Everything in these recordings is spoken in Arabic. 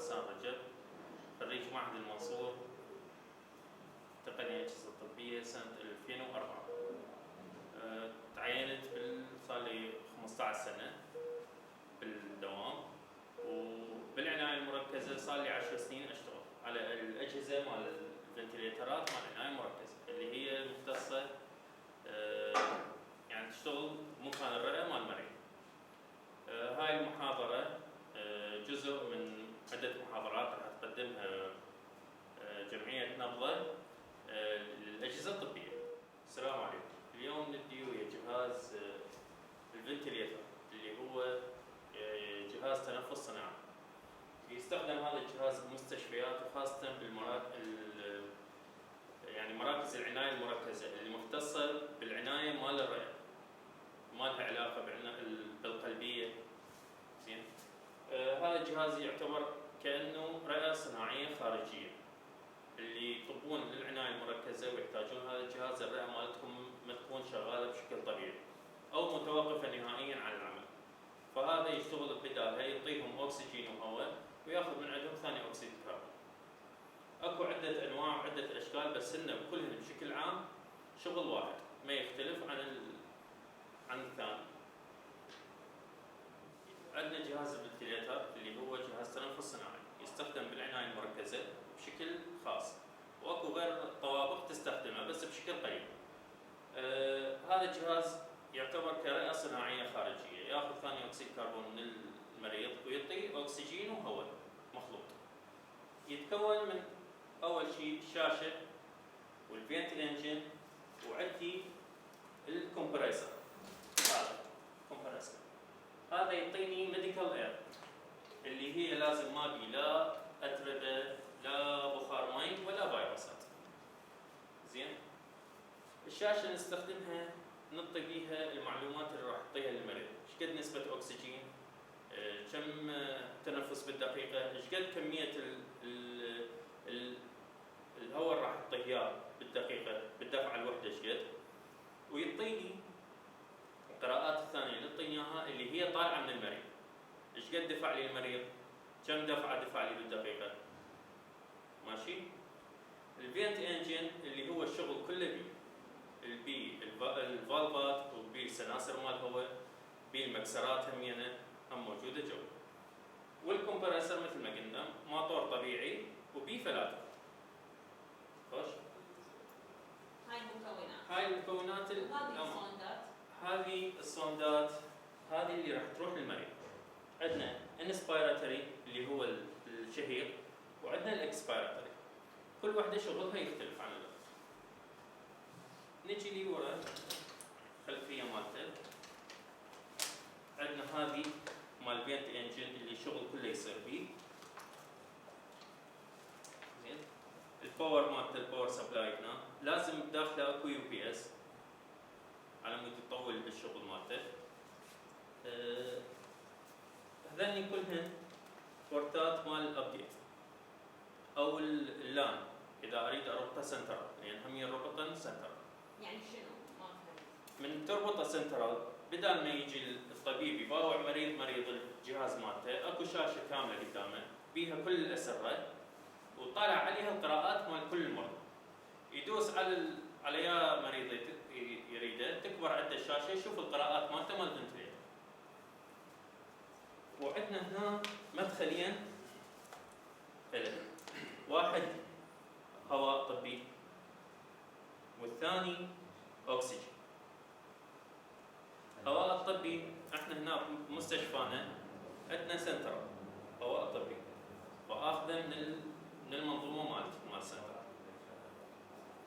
غسان رجب، خريج معهد المنصور، تقنية أجهزة طبية سنة 2004. تعينت صار لي 15 سنة بالدوام، وبالعناية المركزة صار لي 10 سنين أشتغل على الأجهزة مال الفنتليترات مال العناية المركزة اللي هي مختصة يعني تشتغل مكان الرئة مال المريض. هاي المحاضرة جزء من عدة محاضرات راح تقدمها جمعية نبضة للأجهزة الطبية. السلام عليكم. اليوم ندي ويا جهاز الفنتليتر اللي هو جهاز تنفس صناعي. يستخدم هذا الجهاز بالمستشفيات وخاصة يعني مراكز العناية المركزة اللي مختصة بالعناية مال الرئة، ما لها علاقة بالقلبية. زين. هذا الجهاز يعتبر كأنه رئة صناعية خارجية. اللي يطبون للعناية المركزة ويحتاجون هذا الجهاز، الرئة مالتهم ما تكون شغالة بشكل طبيعي أو متوقفة نهائيا عن العمل، فهذا يشتغل بدالها، يعطيهم أكسجين وهواء وياخذ من عندهم ثاني أكسيد الكربون. اكو عدة أنواع وعدة أشكال، بس هن كلهن بشكل عام شغل واحد ما يختلف عن الثاني. عندنا جهاز الفنتليتر اللي هو جهاز تنفس صناعي يستخدم بالعناية المركزة بشكل خاص، واكو غير طوابق تستخدمه بس بشكل قليل. هذا الجهاز يعتبر كرئة صناعية خارجية، ياخذ ثاني اكسيد كربون من المريض ويعطي اكسجين وهواء مخلوط. يتكون من اول شيء الشاشة والفينت انجن، وعندي الكمبريسر. هذا الكمبريسر هذا يعطيني ميديكال اير اللي هي لازم ما بي لا اتربه لا بخار مي ولا فيروسات. زين. الشاشه نستخدمها نعطي بيها المعلومات اللي راح نعطيها للمريض، ايش قد نسبه اكسجين، كم تنفس بالدقيقه، ايش قد كميه الهواء اللي راح نعطيه اياه بالدقيقه بالدفعه الوحده ايش قد، ويعطيني القراءات الثانيه اللي نعطي اياها اللي هي طالعه من المريض، ايش قد دفع لي المريض، كم دفعه دفع لي بالدقيقه. ماشي. الفينت انجن اللي هو الشغل كله بيه الفالفات وبيه السناسر مال الهواء، بيه المكسرات هم موجوده جوا. والكمبرسر مثل ما قلنا موتور طبيعي وبيه فلاتر. خوش. هاي المكونات هذه الصوندات هذه اللي راح تروح للمريض. عندنا انسبيراتوري اللي هو الشهيق، وعندنا الاكسبيراتوري، كل واحده شغلها يختلف عن الاخر. نجي لي ورا خلفيه مالته. عندنا هذه مال فينت انجن اللي الشغل كله يصير بيه. زين. الباور مالته الباور سبلاي هنا لازم بداخله اكو يو بي اس على مود تطول بالشغل مالته. هذني كلهن بورتات مال الابديت او اللان اذا اريد اربطه سنترال، لان هم يربطن سنترال. يعني شنو؟ ما فهمت. من تربطه سنترال بدال ما يجي الطبيب يباوع مريض الجهاز مالته، اكو شاشه كامله قدامه بيها كل الاسره وطالع عليها القراءات مال كل المرضى. يدوس على يا مريض يريده تكبر عنده الشاشه يشوف القراءات مالته مال الفنتليتر. وعندنا هنا مدخلين، واحد هواء طبي والثاني اكسجين. هواء الطبي احنا هنا بمستشفانا عندنا سنترال هواء طبي واخذه من المنظومه مال السنترال.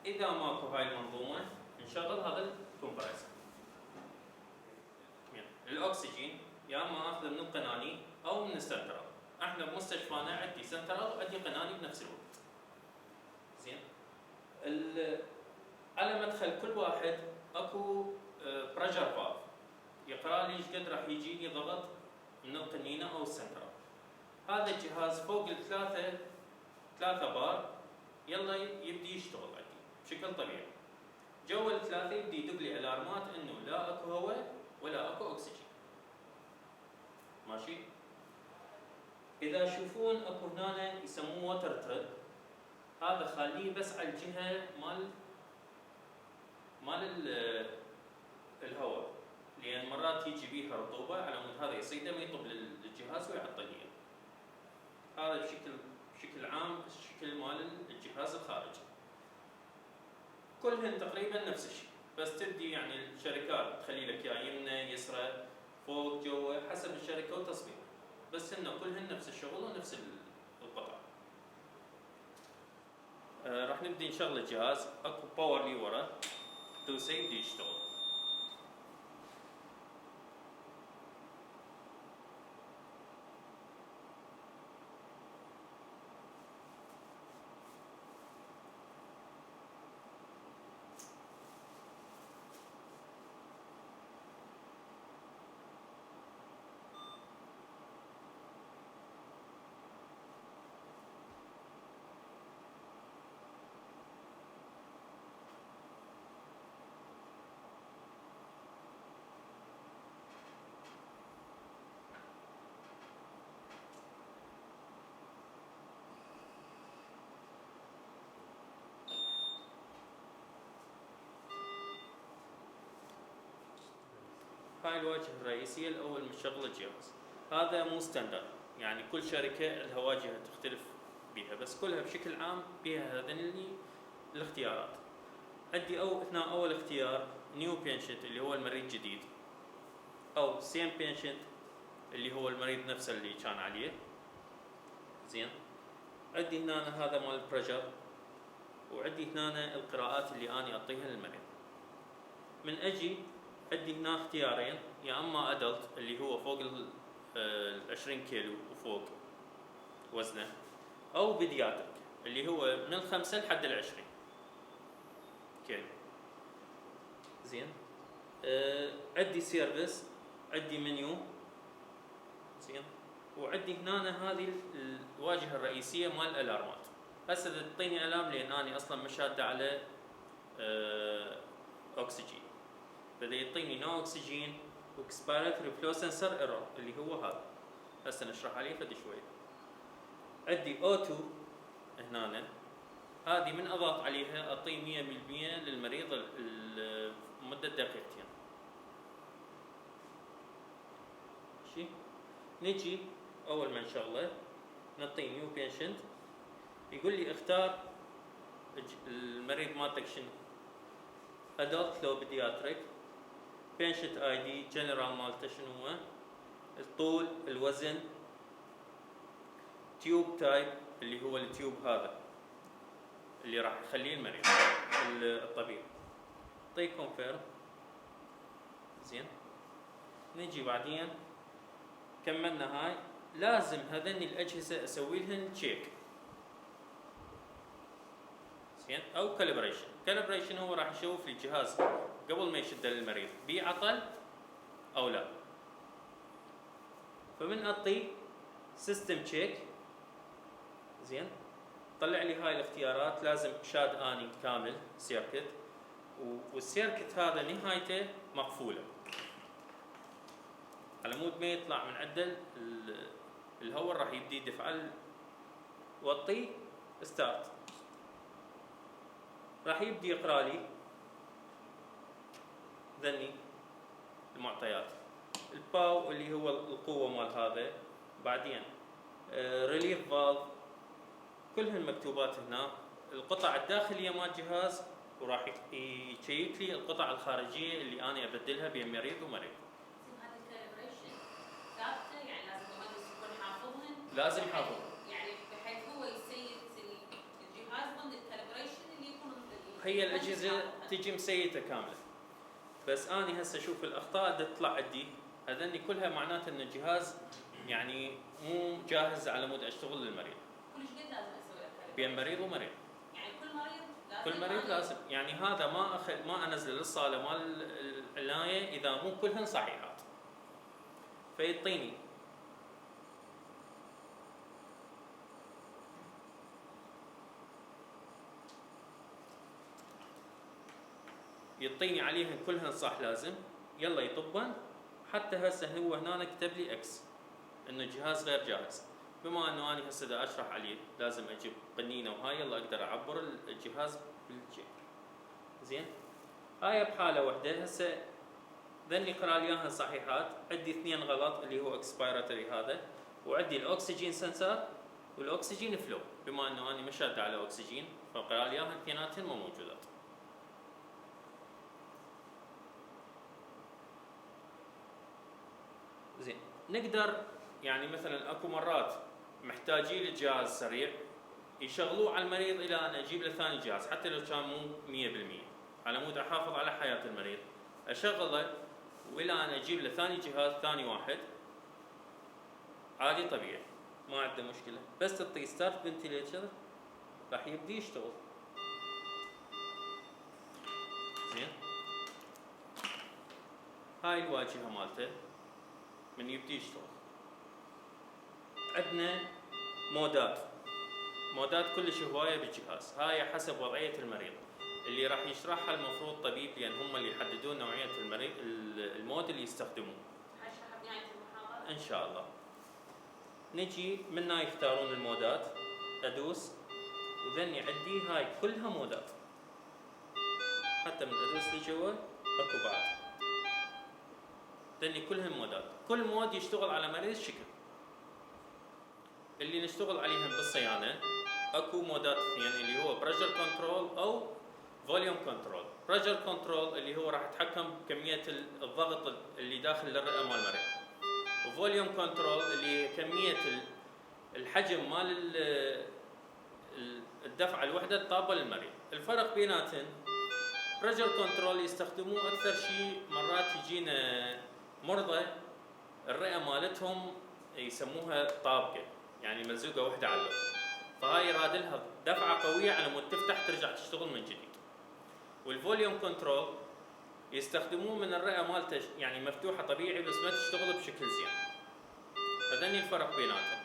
اذا ماكو هاي المنظومه نشغل هذا الكمبريسر. الاكسجين يا اما اخذه من القناني او من السنترال. احنا بمستشفانا عندي سنترال وعندي قناني بنفس الوقت. زين. على مدخل كل واحد اكو بريشر فالف يقرا لي ايش قد راح يجيني ضغط من القنينه او السنترال. هذا الجهاز فوق ثلاثة بار يلا يبدي يشتغل عندي بشكل طبيعي. جوا الثلاثه يبدي يدق لي الارمات انه لا اكو هواء ولا اكو اكسجين. ماشي. اذا تشوفون اكو هنا يسموه ووتر تريب، هذا خليه بس على الجهه مال الهواء، لان مرات يجي بيها رطوبه على مود هذا يصيده ما يطب للجهاز ويعطل لي. هذا بشكل عام الشكل مال الجهاز الخارجي. كلهن تقريبا نفس الشيء، بس تبدي يعني الشركات تخلي لك يا يمنى يسرى فوق جوا حسب الشركه وتصميمها، بس هن كلهن نفس الشغل ونفس القطع. راح نبدي نشغل الجهاز. اكو باور لي ورا دوسه يبدي يشتغل. هاي الواجهة الرئيسية الأول من شغل الجهاز. هذا مو ستاندرد، يعني كل شركة لها واجهة تختلف بيها، بس كلها بشكل عام بيها هذين الاختيارات. عندي هنا أول اختيار نيو بيشنت اللي هو المريض جديد، أو سيم بيشنت اللي هو المريض نفسه اللي كان عليه. زين، عندي هنا هذا مال البريشر، وعندي هنا القراءات اللي أنا أعطيها للمريض. من أجي عندي هنا اختيارين، يا اما ادلت اللي هو فوق ال 20 كيلو وفوق وزنه، او بيدياتريك اللي هو من 5 لحد 20 كيلو. زين، عندي سيرفيس، عندي منيو. زين، وعندي هنا هذه الواجهه الرئيسيه مال الالارمات. هسه تعطيني الارم لان اني اصلا مشاده على اكسجين، فدا يعطيني نو اكسجين واكسبيراتوري فلو سنسر ايرور اللي هو هذا. هسه نشرح عليه فد شوي. عندي اوتو هنا، هذه من اضغط عليها اعطيه 100% للمريض لمده دقيقتين. ماشي، نجي اول ما نشغله نعطيه نيو بيشنت، يقول لي اختار المريض مالتك شنو، ادلت لو بيدياتريك، بيشنت اي دي، جنرال مالته شنو هو، الطول، الوزن، تيوب تايب اللي هو التيوب هذا اللي راح يخليه المريض الطبيب. طيب كونفيرم. زين، نجي بعدين كملنا هاي، لازم هذني الاجهزه اسوي لهن تشيك. زين، او كالبريشن. كالبريشن هو راح يشوف لي الجهاز قبل ما يشده للمريض بيه عطل او لا. فمن اعطي سيستم تشيك، زين، طلع لي هاي الاختيارات. لازم شاد اني كامل سيركت، والسيركت هذا نهايته مقفوله على مود ما يطلع من عنده الهواء راح يبدي يدفع وطي ستارت، راح يبدي يقرا لي ذني المعطيات. الباو اللي هو القوه مال هذا، بعدين ريليف فالف، كلهن مكتوبات هنا. القطع الداخليه مال الجهاز، وراح يشيك لي القطع الخارجيه اللي انا ابدلها بين مريض ومريض. هذا الكالبريشن ثابته، يعني لازم المهندس يكون حافظهن. لازم حافظ، يعني بحيث هو يسيد الجهاز ضمن الكالبريشن اللي يكون هي الاجهزه تجي مسيته كامله. بس اني هسه اشوف الاخطاء اللي تطلع عندي، هذني كلها معناته ان الجهاز يعني مو جاهز على مود اشتغل للمريض. كل قد لازم اسوي له بين مريض ومريض، يعني كل مريض لازم، كل مريض لازم. يعني هذا ما انزل للصاله مال العنايه اذا مو كلهن صحيحات. فيعطيني عليهن كلهن صح لازم، يلا يطبن. حتى هسه هو هنا كتب لي اكس انه الجهاز غير جاهز. بما انه انا هسه دا اشرح عليه لازم اجيب قنينه وهاي يلا اقدر اعبر الجهاز بالجيب. زين هاي بحاله وحده. هسه ذني قرا لي اياها صحيحات، عندي اثنين غلط اللي هو اكسبيراتوري هذا، وعندي الاكسجين سنسر والاكسجين فلو. بما انه انا مشاد على اكسجين فقرا لي اياها اثنيناتهم مو موجودات. زين نقدر يعني مثلا اكو مرات محتاجين لجهاز سريع يشغلوه على المريض الى ان اجيب له ثاني جهاز حتى لو كان مو 100%، على مود احافظ على حياه المريض اشغله والى ان اجيب له ثاني جهاز ثاني واحد عادي طبيعي ما عنده مشكله. بس تعطيه ستارت فنتيليتر راح يبدي يشتغل. زين هاي الواجهه مالته من يبدي يشتغل. عندنا مودات كلش هوايه بالجهاز، هاي حسب وضعيه المريض اللي راح يشرحها المفروض طبيب، لان هم اللي يحددون نوعيه المود اللي يستخدموه. هشرحها بنهايه المحاضره ان شاء الله. نجي منا يختارون المودات، ادوس وذني عندي هاي كلها مودات، حتى من ادوس لجوا اكو بعد ذني كلهم مودات. كل مود يشتغل على مريض شكل. اللي نشتغل عليهم بالصيانه اكو مودات اثنين اللي هو بريشر كنترول او فوليوم كنترول. بريشر كنترول اللي هو راح يتحكم بكميه الضغط اللي داخل الرئه مال المريض، وفوليوم كنترول اللي هي كميه الحجم مال الدفعه الوحده الطابه للمريض. الفرق بيناتهم بريشر كنترول يستخدموه اكثر شيء مرات يجينا مرضى الرئه مالتهم يسموها طابقه، يعني ملزوقه وحده على الاخرى، فهاي يراد لها دفعه قويه على مود تفتح ترجع تشتغل من جديد. والفوليوم كنترول يستخدموه من الرئه مالته يعني مفتوحه طبيعي بس ما تشتغل بشكل زين. فذني الفرق بيناتهم.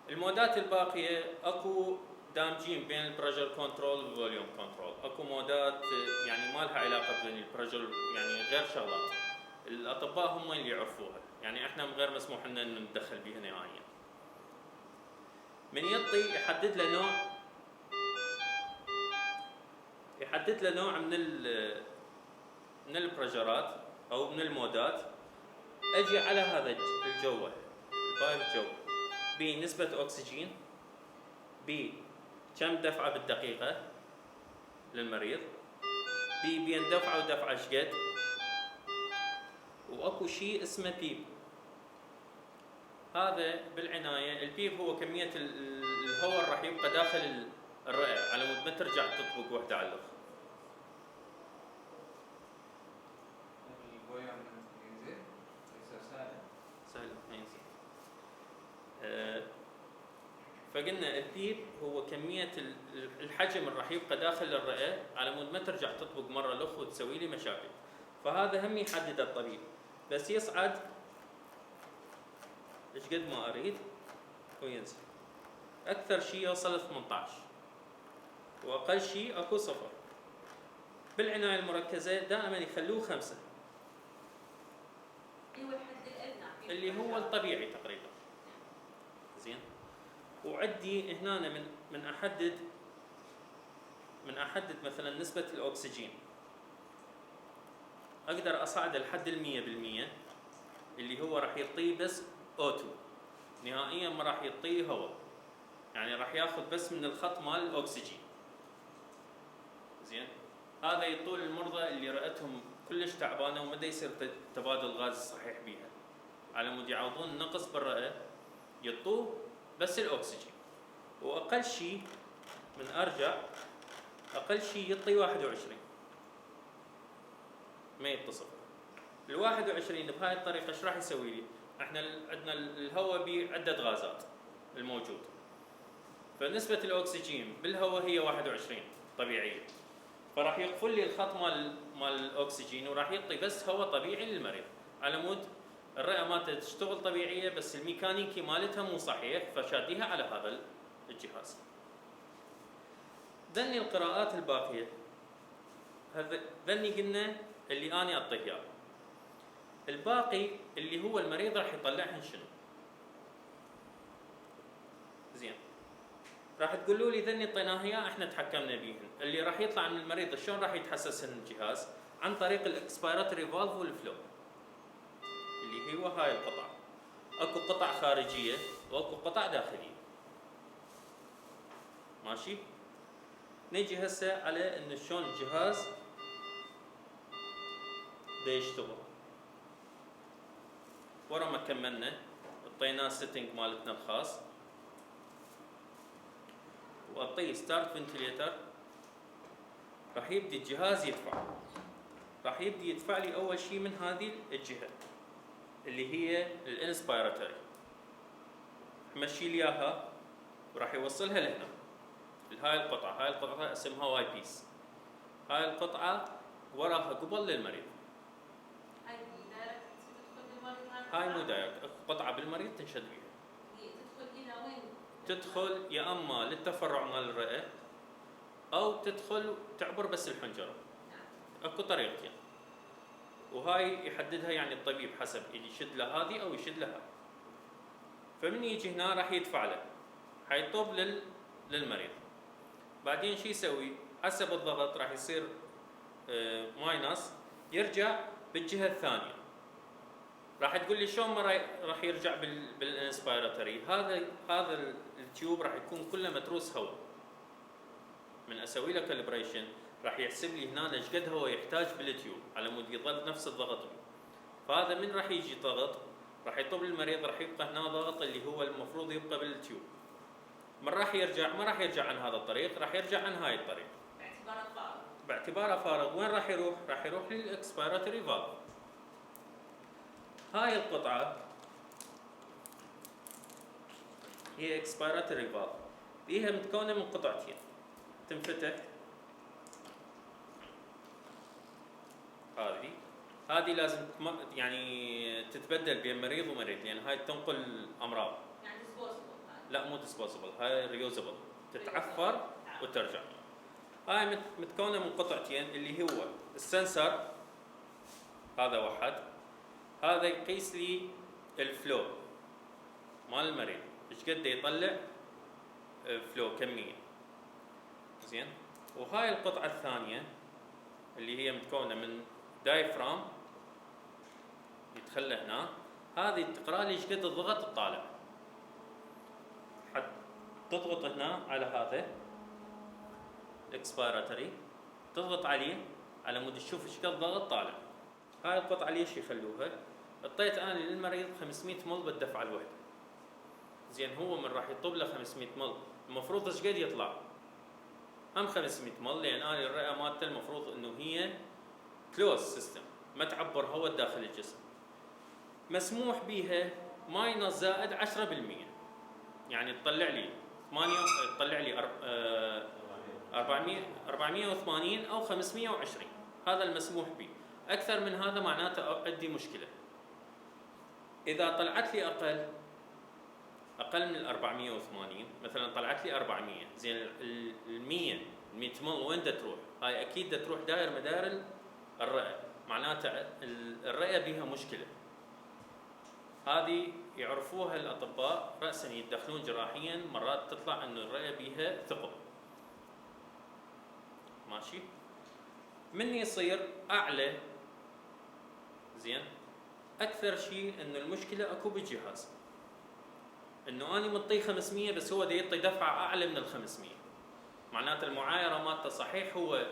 المودات الباقيه اكو دامجين بين البريشر كنترول والفوليوم كنترول، اكو مودات يعني ما لها علاقه بين البريشر يعني غير شغلات، الاطباء هم اللي يعرفوها، يعني احنا غير مسموح لنا ان ندخل بها نهائيا. من يعطي يحدد له نوع من البريشرات او من المودات. اجي على هذا الجوه البايب جو بنسبه اكسجين، بكم دفعه بالدقيقه للمريض، بين دفعه ودفعه شقد، واكو شيء اسمه بيب. هذا بالعنايه البيب هو كميه الهواء اللي راح يبقى داخل الرئه على مود ما ترجع تطبق وحده على الاخرى. سهل ينزل. فقلنا البيب هو كميه الحجم اللي راح يبقى داخل الرئه على مود ما ترجع تطبق مره الاخ وتسوي لي مشاكل. فهذا هم يحدد الطبيب، بس يصعد ايش قد ما اريد وينزل. اكثر شيء يوصل ل 18 واقل شيء اكو 0. بالعنايه المركزه دائما يخلوه 5 اللي هو الحد الادنى اللي هو الطبيعي تقريبا. زين وعندي هنا من احدد مثلا نسبه الاكسجين، اقدر اصعد لحد 100% اللي هو راح يعطيه بس O2 نهائيا، ما راح يعطيه هواء، يعني راح ياخذ بس من الخط مال الاكسجين. زين هذا يطول المرضى اللي رئتهم كلش تعبانه وما يصير تبادل غاز صحيح بيها، على مود يعوضون النقص بالرئه يعطوه بس الاكسجين. واقل شيء من ارجع اقل شيء يعطي 21 ما يتصل. ال 21 بهاي الطريقه ايش راح يسوي لي؟ احنا عندنا الهواء بعده غازات الموجود، فنسبه الاكسجين بالهواء هي 21 طبيعيه، فراح يقفل لي الخط مال الاكسجين وراح يعطي بس هواء طبيعي للمريض، على مود الرئه مالته تشتغل طبيعيه بس الميكانيكي مالتها مو صحيح فشاديها على هذا الجهاز. ذني القراءات الباقيه ذني قلنا اللي انا اعطيه اياه. الباقي اللي هو المريض راح يطلعهن شنو؟ راح تقولوا لي ذني طيناها اياه احنا تحكمنا بيهن، اللي راح يطلع من المريض شلون راح يتحسسن الجهاز؟ عن طريق الاكسبيراتوري فالف والفلو اللي هو هاي القطع. اكو قطع خارجيه واكو قطع داخليه. ماشي؟ نيجي هسه على انه شلون الجهاز دا يشتغل. ورا ما كملنا اعطيناه السيتنج مالتنا الخاص واعطيه ستارت فنتليتر، راح يبدي الجهاز يدفع. راح يبدي يدفع لي اول شيء من هذه الجهه اللي هي الانسبيراتوري، مشي لي اياها وراح يوصلها لهنا لهاي القطعه. هاي القطعه اسمها واي بيس. هاي القطعه وراها قبل للمريض. هاي دايركت تدخل بالمريض؟ هاي مو دايركت، قطعه بالمريض تنشد بيها. هي تدخل الى وين؟ تدخل يا اما للتفرع مال الرئه او تدخل تعبر بس الحنجره. اكو طريقتين وهاي يحددها يعني الطبيب حسب يشد له هذه او يشد لها. فمن يجي هنا راح يدفع له، حيطب للمريض. بعدين شو يسوي؟ حسب الضغط راح يصير ماينس، يرجع بالجهه الثانيه. راح تقول لي شلون راح يرجع بالانسبيراتوري؟ هذا التيوب راح يكون كله متروس هواء. من اسوي له كالبريشن راح يحسب لي هنا ايش قد هو يحتاج بالتيوب على مود يظل نفس الضغط بيه. فهذا من راح يجي ضغط راح يطب للمريض، راح يبقى هنا ضغط اللي هو المفروض يبقى بالتيوب. من راح يرجع؟ ما راح يرجع عن هذا الطريق، راح يرجع عن هاي الطريق. باعتباره فارغ. باعتباره فارغ. وين راح يروح؟ راح يروح للاكسبيراتوري فالف. هاي القطعه هي اكسبيراتوري فالف، بيها متكونه من قطعتين تنفتح. هذه لازم يعني تتبدل بين مريض ومريض، لان هاي تنقل امراض. يعني ديسبوزبل؟ لا مو ديسبوزبل، هاي ريوزبل، تتعفر وترجع. هاي متكونه من قطعتين اللي هو السنسر، هذا واحد، هذا يقيس لي الفلو مال المريض، ايش قد يطلع فلو كميه. زين. وهاي القطعه الثانيه اللي هي متكونه من دايفرام يتخلى هنا، هذه تقرا لي ايش قد الضغط الطالع. حد تضغط هنا على هذا الاكسبيراتوري، تضغط عليه على مود تشوف ايش قد ضغط طالع. هاي القطعه ليش يخلوها؟ اعطيت انا للمريض 500 مل بالدفعه الواحده. زين، هو من راح يطب له 500 مل المفروض ايش قد يطلع؟ هم 500 مل، لان انا الرئه مالته المفروض انه هي كلوز سيستم، ما تعبر هواء داخل الجسم. مسموح بيها ماينس زائد 10%، يعني تطلع لي 480 او 520، هذا المسموح به. اكثر من هذا معناته عندي مشكله. اذا طلعت لي اقل من 480، مثلا طلعت لي 400، زين ال 100 مل وين دا تروح؟ هاي اكيد دا تروح داير مدار الرئه، معناته الرئه بها مشكله. هذه يعرفوها الاطباء راسا، يتدخلون جراحيا، مرات تطلع انه الرئه بها ثقب. ماشي؟ من يصير اعلى، زين، اكثر شيء انه المشكله اكو بالجهاز، انه اني مطيه 500 بس هو دا يعطي دفعه اعلى من ال 500، معناته المعايره مالته صحيح هو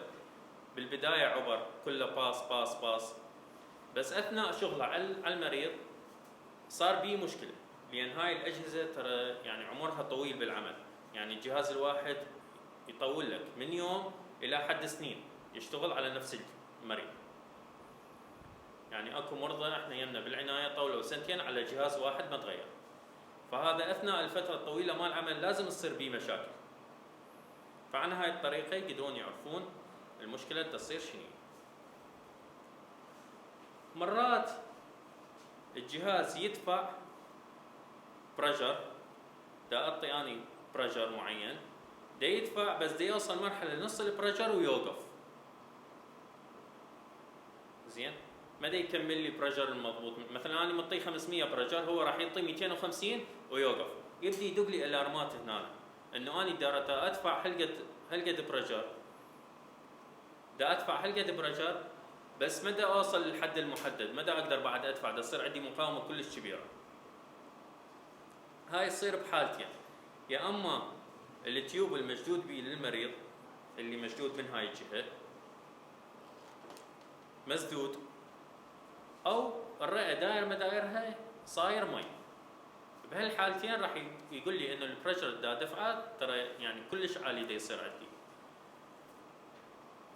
بالبدايه عبر كله باس باس باس، بس اثناء شغله على المريض صار بيه مشكله، لان هاي الاجهزه ترى يعني عمرها طويل بالعمل، يعني الجهاز الواحد يطول لك من يوم الى حد سنين يشتغل على نفس المريض. يعني اكو مرضى احنا يمنا بالعنايه طولوا سنتين على جهاز واحد ما تغير، فهذا اثناء الفتره الطويله مال العمل لازم تصير بيه مشاكل. فعن هاي الطريقه يقدرون يعرفون المشكله تصير شنو. مرات الجهاز يدفع بريشر، دا اعطي اني بريشر معين، دا يدفع بس دا يوصل مرحله نص البريشر ويوقف. زين، ما دا يكمل لي بريشر المضبوط. مثلا انا مطي 500 بريشر، هو راح يعطي 250 ويوقف، يبدي يدق لي الارمات هنا. انه اني دا ادفع هالقد بريشر، دا ادفع هالقد بريشر، بس ما دا اوصل للحد المحدد، ما دا اقدر بعد ادفع، دا تصير عندي مقاومه كلش كبيره. هاي تصير بحالتين، يا اما التيوب المشدود به للمريض اللي مشدود من هاي الجهه مسدود، او الرئه داير مدايرها صاير مي. بهالحالتين راح يقول لي انه البريشر دا دفعه ترى يعني كلش عالي دا يصير عندي.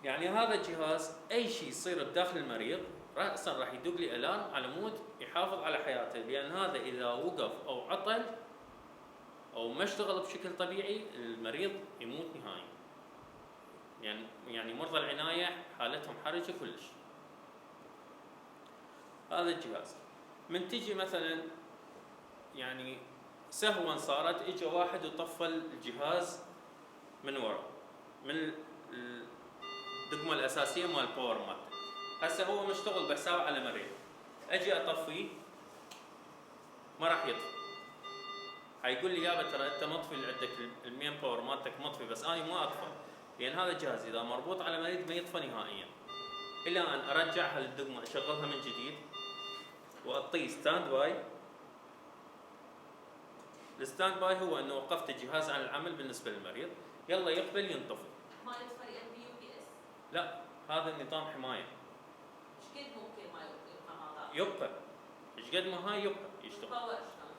يعني هذا الجهاز اي شيء يصير بداخل المريض راسا راح يدق لي الارم على مود يحافظ على حياته، لان هذا اذا وقف او عطل او ما اشتغل بشكل طبيعي المريض يموت نهائي. يعني مرضى العنايه حالتهم حرجه كلش. هذا الجهاز من تجي مثلا يعني سهوا صارت اجى واحد وطفل الجهاز من ورا من الدقمه الاساسيه مال الباور مالته، هسه هو مشتغل بحساب على مريض، اجي اطفيه ما راح يطفي. حيقول لي يابا ترى انت مطفي اللي عندك المين باور مالتك مطفي، بس انا ما اطفى، لان هذا الجهاز اذا مربوط على مريض ما يطفى نهائيا الا ان ارجعها للدقمه اشغلها من جديد واعطيه ستاند باي. الستاند باي هو انه وقفت الجهاز عن العمل بالنسبه للمريض، يلا يقبل ينطفي. ما يطفى UPS؟ لا، هذا نظام حمايه. ايش قد ممكن ما يبقى هذا؟ يبقى ايش قد ما هاي يبقى يشتغل. الباور شلون؟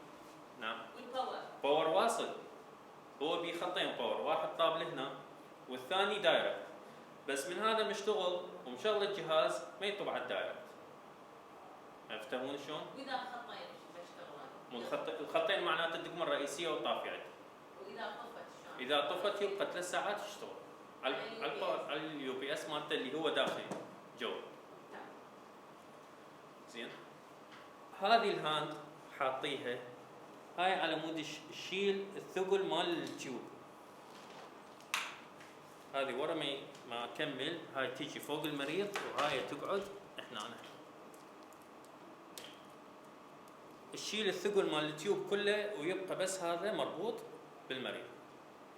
نعم. والباور؟ باور واصل، هو بيه خطين باور، واحد طابل هنا والثاني دايركت، بس من هذا مشتغل ومشغل الجهاز ما يطب على الدايركت. تفهمون شلون؟ واذا الخطين بيشتغلون؟ الخطين معناته الدقمه الرئيسيه والطافيه عندي. واذا طفت شلون؟ اذا طفت يبقى 3 ساعات يشتغل على اليو بي اس مالته اللي هو داخلي جوا. زين، هذه الهاند حاطيها هاي على مود تشيل الثقل مال التيوب. هذه ورا ما اكمل هاي تيجي فوق المريض وهاي تقعد هنا. تشيل الثقل مال التيوب كله ويبقى بس هذا مربوط بالمريض،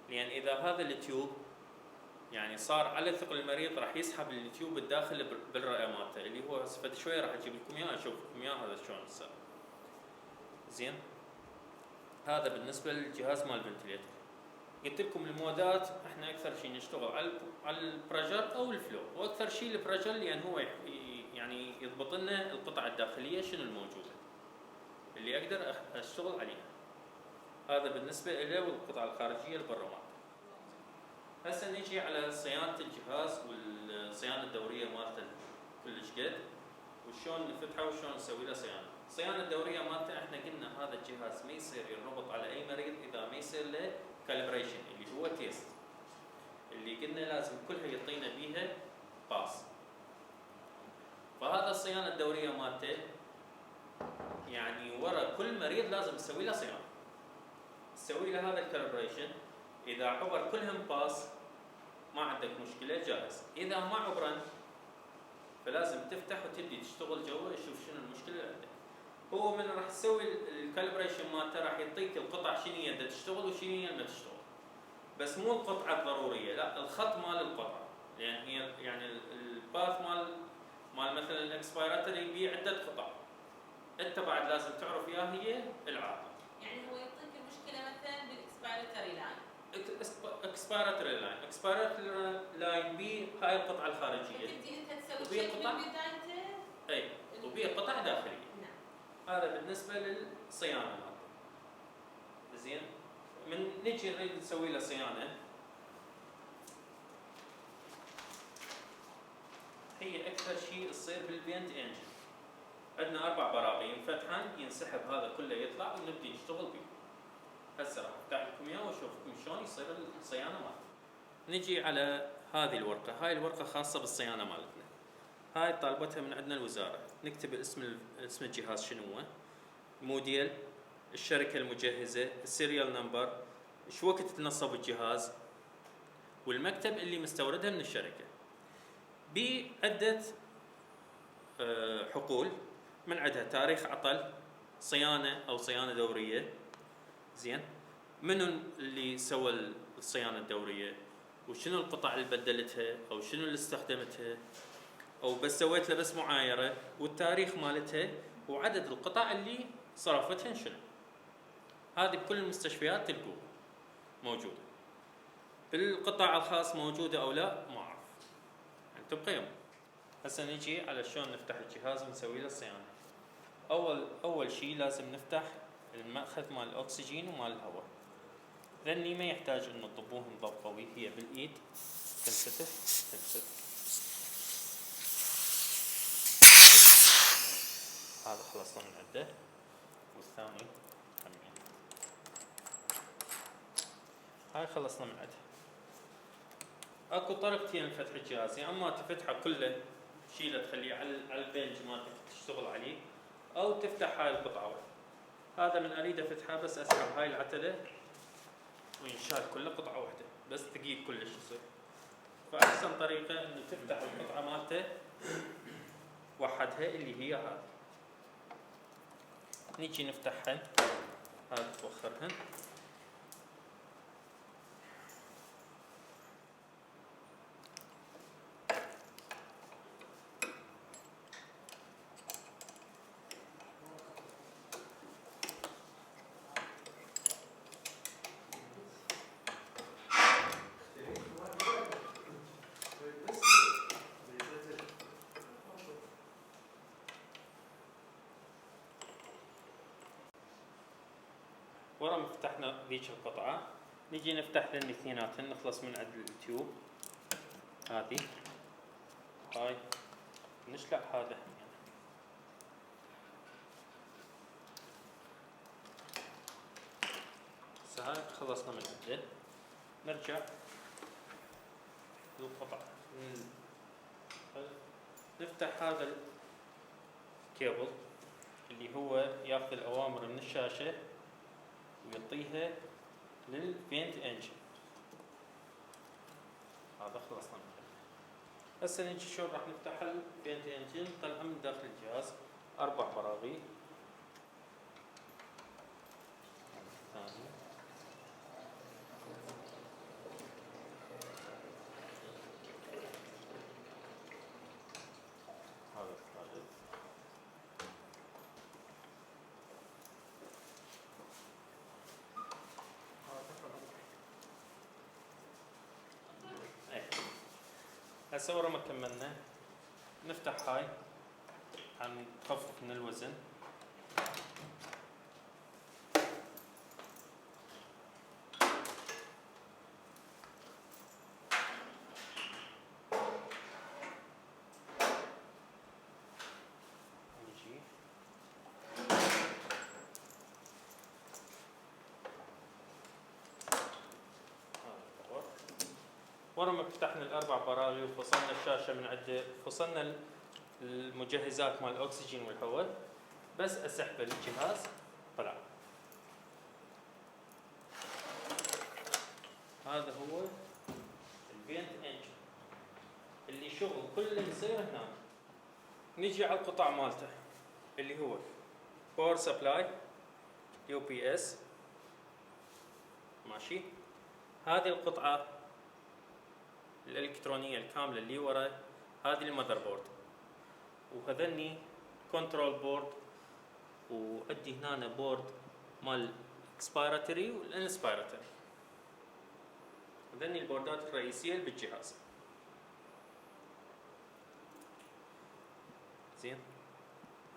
لان اذا هذا التيوب يعني صار على ثقل المريض راح يسحب التيوب الداخل بالرئه مالته، اللي هو هسه شويه راح اجيب لكم اياه اشوف لكم اياه هذا شلون صار. زين، هذا بالنسبه للجهاز مال الفنتليتر. قلت لكم المودات احنا اكثر شيء نشتغل على البريشر او الفلو، واكثر شيء البريشر لان هو يعني يضبط لنا القطع الداخليه شنو الموجوده اللي اقدر اشتغل عليها. هذا بالنسبه له والقطع الخارجيه اللي برا مالته. هسه نجي على صيانه الجهاز والصيانه الدوريه مالته كلش قد، وشلون نفتحه وشلون نسوي له صيانه. الصيانه الدوريه مالته احنا قلنا هذا الجهاز ما يصير يربط على اي مريض اذا ما يصير له كالبريشن اللي هو تيست، اللي قلنا لازم كلها يعطينا بيها باس. فهذا الصيانه الدوريه مالته يعني ورا كل مريض لازم نسوي له صيانه، نسوي له هذا الكالبريشن. اذا عبر كلهم باس ما عندك مشكله جاهز، اذا ما عبرن فلازم تفتح وتبدي تشتغل جوا تشوف شنو المشكله اللي عندك. هو من راح تسوي الكالبريشن مالته راح يعطيك القطع شنو هي بدها تشتغل وشنو هي ما تشتغل، بس مو القطعه الضروريه، لا الخط مال القطعه، لان هي يعني الباث مال مثلا الاكسبيراتور يبيع عده قطع، انت بعد لازم تعرف اياها هي العاده. يعني هو يعطيك المشكله مثلا بالاكسبيراتوري لاين. اكسبيراتوري لاين بي هاي القطعه الخارجيه. تبدي انت تسوي شيء من بدايته. اي، وبي قطع داخليه. نعم. هذا بالنسبه للصيانه مالته. زين، من نجي نريد نسوي له صيانه، هي اكثر شيء تصير بالبينت انجن. عندنا 4 براغي ينفتحن ينسحب هذا كله يطلع ونبدي نشتغل به. هسه راح افتح لكم اياه واشوفكم شلون يصير الصيانه مالته. نجي على هذه الورقه، هاي الورقه خاصه بالصيانه مالتنا. هاي طالبتها من عندنا الوزاره، نكتب اسم الجهاز شنو هو، موديل، الشركه المجهزه، السيريال نمبر، شو وقت تنصب الجهاز، والمكتب اللي مستوردها من الشركه. بعده حقول، من عندها تاريخ عطل، صيانه او صيانه دوريه. زين، منو اللي سوى الصيانة الدورية، وشنو القطع اللي بدلتها أو شنو اللي استخدمتها، أو بس سويت له بس معايرة، والتاريخ مالتها وعدد القطع اللي صرفتها شنو. هذه بكل المستشفيات تلقوها موجودة. بالقطاع الخاص موجودة أو لا ما أعرف، أنتم بقيموا. هسه نجي على شلون نفتح الجهاز ونسوي له الصيانة. أول شيء لازم نفتح المأخذ مال الأكسجين ومال الهواء. ذني ما يحتاج إنه تضبوهم ضب قوي، هي بالإيد تنفتح. هذا خلصنا من عنده، والثاني همين. هاي خلصنا من عنده. اكو طريقتين لفتح الجهاز، يا اما تفتحه كله تشيله تخليه على البنج مالتك تشتغل عليه، او تفتح هاي القطعه. هذا من اريد افتحها بس اسحب هاي العتله وينشال كله قطعه واحده، بس ثقيل كلش يصير. فاحسن طريقه انه تفتح القطعه مالته وحدها اللي هي هذه. نيجي نفتحهن، هذا توخرهن. ورا ما فتحنا ذيك القطعة نجي نفتح ذن اثنيناتهن، نخلص من عند التيوب هذه. هاي نشلع هذا يعني. هسه هاي خلصنا من عنده، نرجع للقطعة. نفتح هذا الكيبل اللي هو ياخذ الأوامر من الشاشة ويعطيها للبينت انجن. هذا خلصنا منه. هسه نجي شلون راح نفتح البينت انجن. طلع من داخل الجهاز 4 براغي. ثاني هذا الثالث. هسه ورا ما كملنا نفتح هاي عشان نخفف من الوزن. نجي ورا ما فتحنا الأربع براغي وفصلنا الشاشة من عنده، فصلنا المجهزات مال الأكسجين والهواء، بس أسحب الجهاز طلع. هذا هو البينت انجن اللي شغل كله يصير هنا. نجي على القطع مالته اللي هو باور سبلاي UPS. ماشي. هذه القطعة الإلكترونية الكاملة اللي ورا هذه المذر بورد، وهذني كنترول بورد، وعندي هنا بورد مال اكسبيراتوري والانسبيراتوري. هذني البوردات الرئيسية بالجهاز. زين.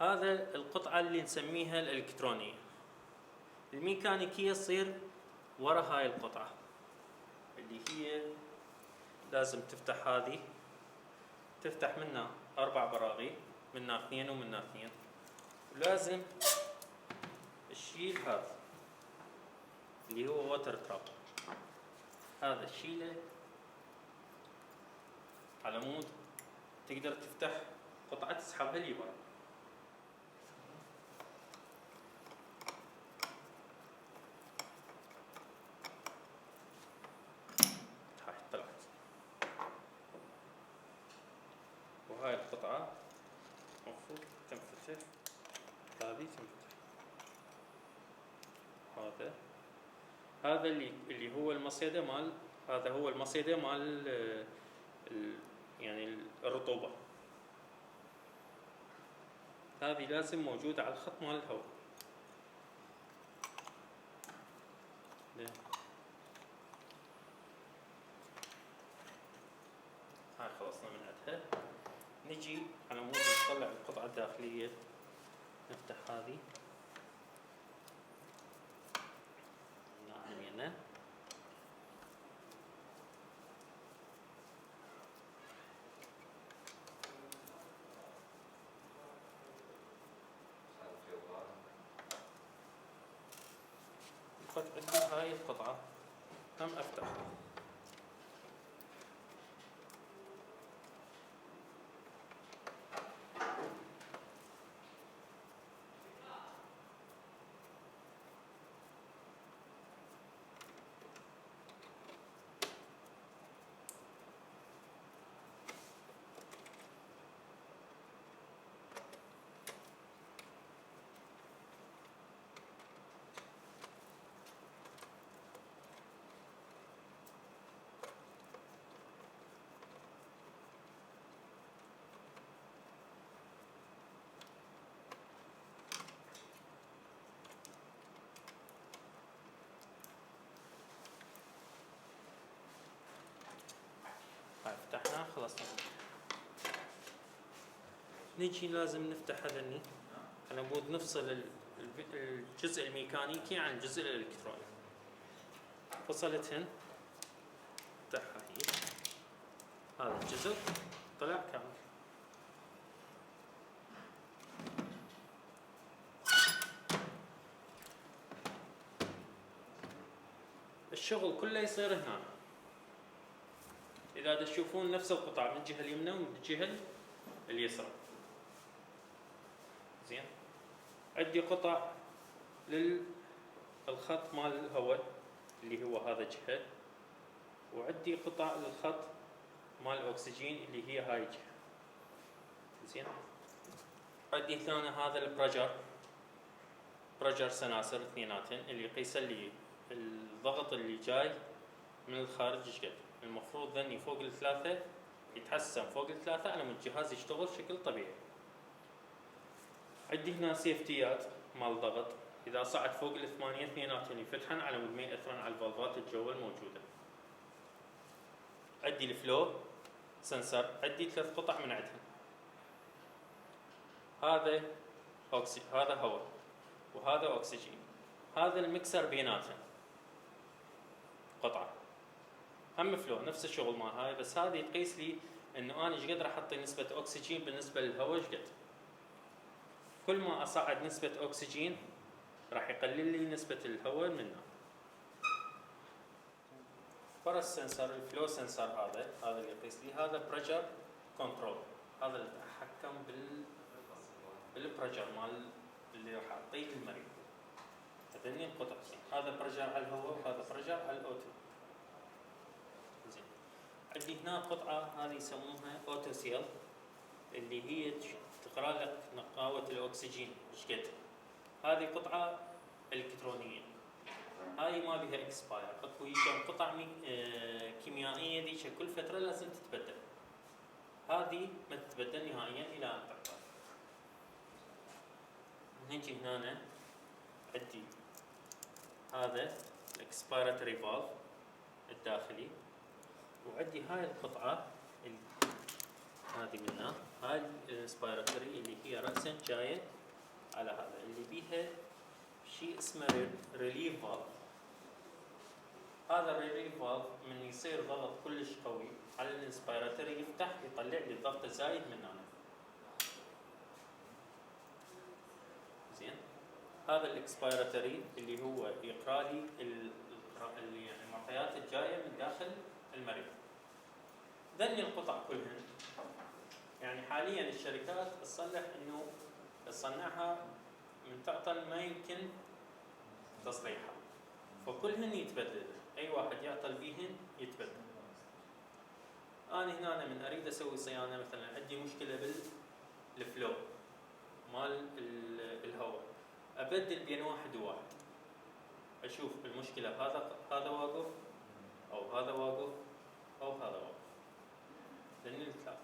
هذا القطعة اللي نسميها الإلكترونية. الميكانيكية تصير ورا هاي القطعة اللي هي لازم تفتح هذه، تفتح منها 4 براغي، منها 2 ومنها 2، ولازم تشيل هذا اللي هو ووتر تراب. هذا تشيله على مود تقدر تفتح قطعة تسحبها لي ورا. هاي طلعت. وهاي القطعة المفروض هذا اللي هو المصيدة مال، هذا هو المصيدة مال يعني الرطوبة، هذه لازم موجودة على الخط مال الهواء. هاي خلصنا من عندها. نجي على مود نطلع القطعة الداخلية، نفتح هذه هنا، عندي هاي القطعة هم افتحها. فتحنا خلصنا. نجي لازم نفتح هذني على مود نفصل الجزء الميكانيكي عن الجزء الالكتروني. فصلتهن، افتحها هي، هذا الجزء طلع كامل. الشغل كله يصير هنا. إذا تشوفون نفس القطع من الجهة اليمنى ومن الجهة اليسرى. زين. عندي قطع للخط مال الهواء اللي هو هذا جهة، وعندي قطع للخط مال الأكسجين اللي هي هاي جهة. زين. عندي هنا هذا برجر سناسر اثنيناتن اللي يقيس لي الضغط اللي جاي من الخارج ايش قد. المفروض ذني فوق الثلاثة يتحسن فوق الثلاثة على مود الجهاز يشتغل بشكل طبيعي. عندي هنا سيفتيات مال ضغط، إذا صعد فوق الثمانية اثنيناتهم يفتحن على مود ما يأثرن على الفالفات الجوا الموجودة. عندي الفلو سنسر، عندي 3 قطع من عندهم. هذا هذا هواء وهذا أكسجين. هذا المكسر بيناتهم قطعة هم فلو نفس الشغل مال هاي، بس هذه تقيس لي انه انا ايش قد راح اعطي نسبة اكسجين بالنسبة للهواء ايش قد. كل ما اصعد نسبة اكسجين راح يقلل لي نسبة الهواء منه. برا السنسر الفلو سنسر هذا اللي يقيس لي، هذا بريشر كنترول، هذا اللي اتحكم بالبريشر مال اللي راح اعطيه للمريض. هذني القطعتين، هذا بريشر على الهواء وهذا بريشر على الاوتو. زين. عندي هنا قطعة هذه يسموها اوتو سيل، اللي هي تقرا لك نقاوة الاكسجين ايش قد. هذه قطعة الكترونية، هاي ما بها اكسباير، اكو كم قطع كيميائية ذيك كل فترة لازم تتبدل. هذه ما تتبدل نهائيا الى ان تقطع. نجي هنا عندي هذا الاكسبيراتوري فالف الداخلي، وعندي هاي القطعة هذه منها، هاي الاسبيراتوري اللي هي رأسا جاية على هذا اللي بيها شيء اسمه ريليف فالف. هذا الريليف فالف من يصير ضغط كلش قوي على الاسبيراتوري يفتح يطلع لي ضغط زايد من هنا. زين. هذا الاكسبيراتوري اللي هو يقرا لي يعني المعطيات الجايه من داخل المريض. ذني القطع كلهن يعني حاليا الشركات تصلح انه تصنعها من تعطل ما يمكن تصليحها، فكلهن يتبدل، اي واحد يعطل بيهن يتبدل. انا هنا من اريد اسوي صيانه، مثلا عندي مشكله بالفلو مال الهواء، ابدل بين واحد وواحد. اشوف المشكله هذا واقف او هذا واقف او هذا واقف، لان الثلاث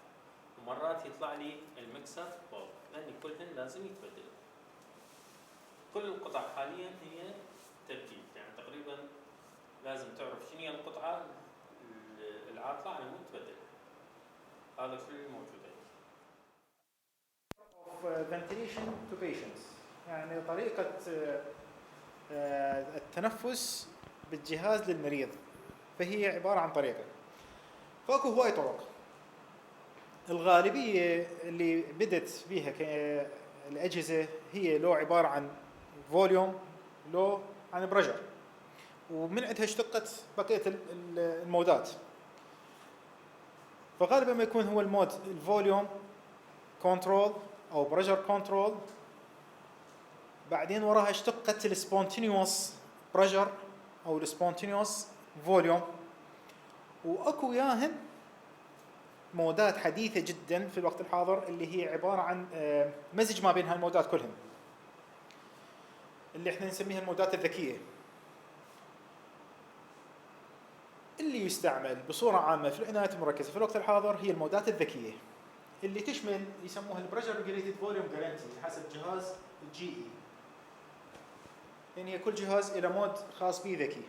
ومرات يطلع لي المكسر واقف، لان كلهن لازم يتبدل. كل القطع حاليا هي تبديل، يعني تقريبا لازم تعرف شنو هي القطعه العاطله على مود تبدلها. هذا كل الموجود عندي. ventilation to patients، يعني طريقة التنفس بالجهاز للمريض، فهي عبارة عن طريقة. فاكو هواي طرق. الغالبية اللي بدت بيها الأجهزة هي لو عبارة عن فوليوم، لو عن برجر، ومن عندها اشتقت بقية المودات. فغالبا ما يكون هو المود الفوليوم كنترول او بريشر كنترول، بعدين وراها اشتقت السبونتينيوس بريشر او السبونتينيوس فوليوم. واكو وياهن مودات حديثه جدا في الوقت الحاضر اللي هي عباره عن مزج ما بين هالمودات كلهم، اللي احنا نسميها المودات الذكيه. اللي يستعمل بصوره عامه في العنايه المركزه في الوقت الحاضر هي المودات الذكيه، اللي تشمل يسموها البريشر ريجوليتد فوليوم جارانتي حسب جهاز الجي اي. يعني هي كل جهاز الى مود خاص به ذكي.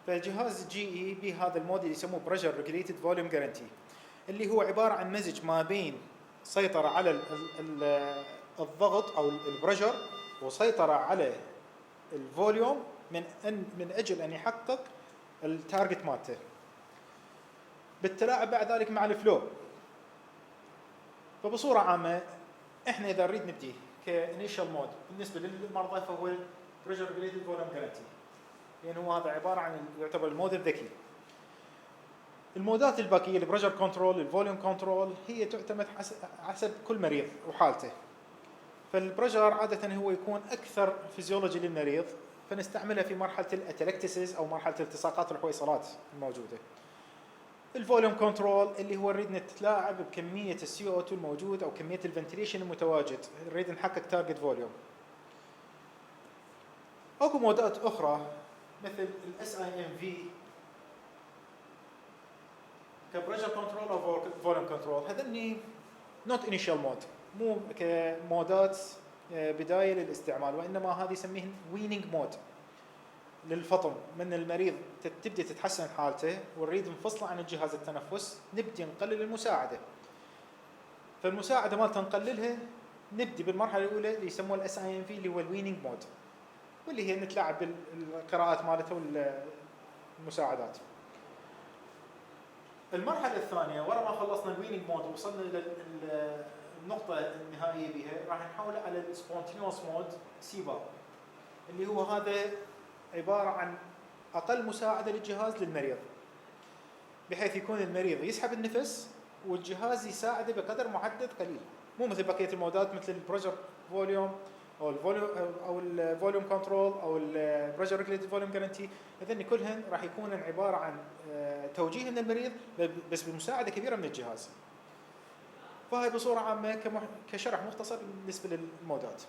فالجهاز الجي اي بهذا المود اللي يسموه بريشر ريجوليتد فوليوم جارانتي، اللي هو عباره عن مزج ما بين سيطره على الضغط او البريشر، وسيطره على الفوليوم من اجل ان يحقق التارجت مالته، بالتلاعب بعد ذلك مع الفلو. فبصوره عامه احنا اذا نريد نبدي كانيشال مود بالنسبه للمرضى فهو بريشر ريجوليتد فوليوم جارانتي، لان هو هذا عباره عن يعتبر المود الذكي. المودات الباقيه البريشر كنترول، الفوليوم كنترول، هي تعتمد حسب كل مريض وحالته. فالبريشر عاده هو يكون اكثر فيزيولوجي للمريض، فنستعملها في مرحله الاتلكتسز او مرحله التصاقات الحويصلات الموجوده. الفوليوم كنترول اللي هو نريد نتلاعب بكميه السي او 2 الموجود او كميه الفنتيليشن المتواجد، نريد نحقق تارجت فوليوم. اكو مودات اخرى مثل الاس اي ام في كبريشر كنترول او فوليوم كنترول، هذني نوت انيشال مود، مو كمودات بدايه للاستعمال، وانما هذه يسميهن ويننج مود للفطم. من المريض تبدي تتحسن حالته ونريد نفصله عن الجهاز التنفس، نبدي نقلل المساعده. فالمساعده مالته نقللها، نبدي بالمرحله الاولى اللي يسموها الاس اي ام في اللي هو الويننج مود، واللي هي نتلاعب بالقراءات مالته والمساعدات. المرحله الثانيه ورا ما خلصنا الويننج مود ووصلنا الى النقطه النهائيه بها، راح نحول على السبونتينيوس مود سيبا، اللي هو هذا عباره عن اقل مساعده للجهاز للمريض، بحيث يكون المريض يسحب النفس والجهاز يساعده بقدر محدد قليل، مو مثل بقيه المودات مثل البريشر فوليوم او الفوليوم كنترول او البريشر ريجوليتد فوليوم جارانتي. هذين كلهن راح يكونن عباره عن توجيه من المريض بس بمساعده كبيره من الجهاز. فهي بصوره عامه كشرح مختصر بالنسبه للمودات.